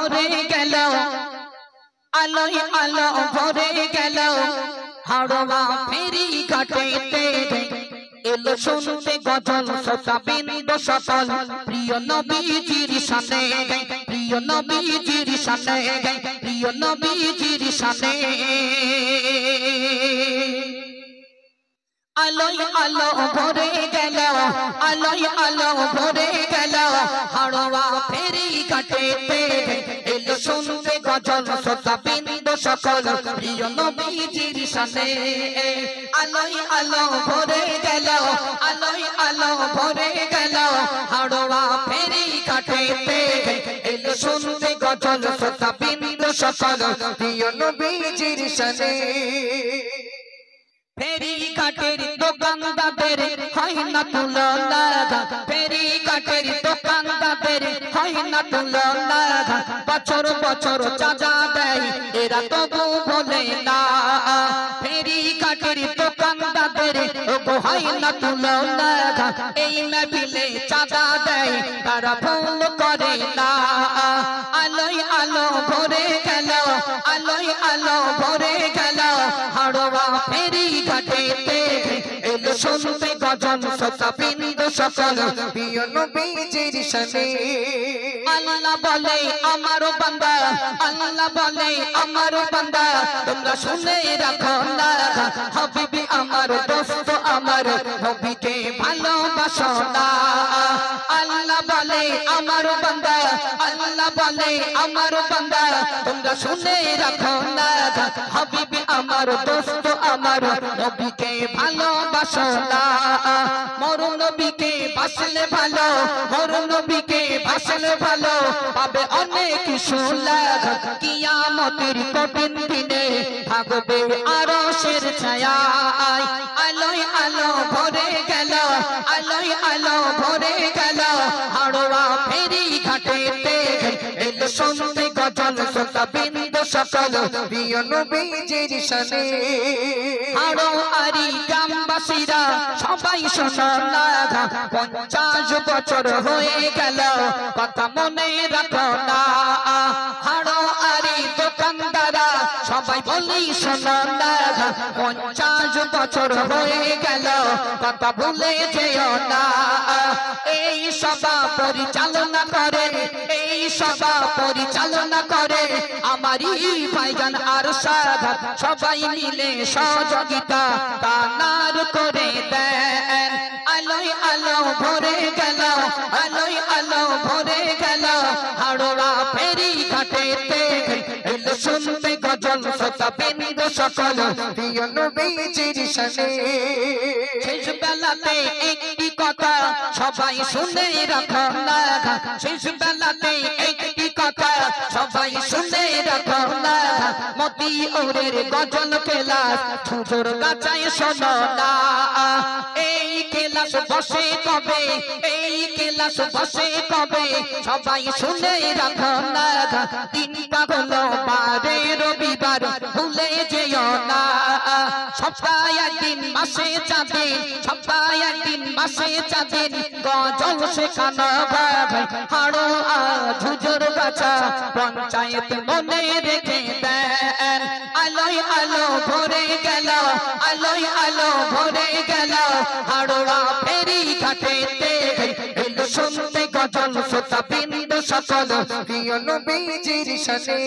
ভরে গেল আলোয় আলো ভরে গেল হাওড়া ফেরি ঘাটেতে এলো শুনতে গজল শ্রোতা বৃন্দ সকল প্রিয় নবীজির শানে প্রিয় নবীজির শানে প্রিয় নবীজির শানে আলোয় আলো ভরে গেল আলোয় আলো ভরে গেল হাওড়া ফেরি ঘাটেতে এলো শুনতে গজল শ্রোতা বৃন্দ সকল প্রিয় নবীজির শানে আলোয় আলো ভরে গেল আলোয় আলো ভরে গেল হাওড়া ফেরি ঘাটেতে এলো শুনতে গজল শ্রোতা বৃন্দ সকল প্রিয় নবীজির শানে ফেরি ঘাটের দোকানদারদের হয় না তুলনা ফেরি ঘাটের দোকানদারদের হয় না তুলনা বছর বছর চাঁদা দেয় এরা তবু বলে না ফেরি ঘাটের দোকানদারদের হয় না তুলনা এই মাহফিলে চাঁদা দেয় তারা ভুল করে না আলোয় আলো ভরে গেল আলোয় আলো ভরে গেল হাওড়া ফেরি ঘাটেতে এলো শুনতে গজল শ্রোতা বৃন্দ সকল প্রিয় নবীজির শানে আল্লাহ বলে আমার বান্দা আল্লাহ বলে আমার বান্দা তোমরা শুনে রাখো না হাবিবি আমার দোস্ত আমার নবীকে ভালোবাসো না আল্লাহ বলে আমার বান্দা আল্লাহ বলে আমার বান্দা তোমরা শুনে রাখো না হাবিবি আমার দোস্ত আমার নবীকে ভালোবাসো না মোর নবীকে বাসলে ভালো মোর নবীকে বাসলে ভালো পাবে অনেক সুলাভ কিয়ামতের কঠিন দিনে থাকবে আরশের ছায়ায় আলোয় আলো ভরে গেল আলোয় আলো ভরে গেল হাওড়া ফেরি ঘাটেতে এলো শুনতে গজল শ্রোতা বৃন্দ সকল প্রিয় নবীজির শানে হাওড়ারি গ্রামবাসীরা সবাই শোনো না 50 বছর হয়ে গেল কথা মনে রাখো না হাওড়ারি দোকানদাররা সবাই বলি শোনো না 50 বছর হয়ে গেল কথা ভুলে যেও না এই সভা পরিচালনা করে এই সভা পরিচালনা করে আমারই ভাইজান আর সাধা সবাই মিলে সহযোগিতা কানার করে দেন আলোয় আলো ভরে গেল আলোয় আলো ভরে গেল হাওড়া ফেরি ঘাটেতে এলো শুনতে গজল শ্রোতা বৃন্দ সকল প্রিয় নবীজির শানে শেষ বেলাতে একটি কথা সবাই শুনে রাখো না শেষ বেলাতে একটি কথা সবাই শুনে রাখো না মতি ওরের গজল কেলাস হুজুর গাছায় শোনো না এই কেলাস বসে কবে এই কেলাস বসে কবে সবাই শুনে রাখো না দিনটা হলো বারে রবিবার ভুলে যেও না সপ্তাহে একদিন মাসে চাঁদে সপ্তাহে একদিন মাসে চাঁদে গজল শেখানো ভাই হাড়ো আজ হুজুর গাছা পঞ্চায়েত মনে রেখে দেন আলোয় আলো ভরে গেল আলোয় আলো ভরে গেল হাওড়া ফেরি ঘাটেতে এলো শুনতে গজল শ্রোতা বৃন্দ সকল প্রিয় নবীজির শানে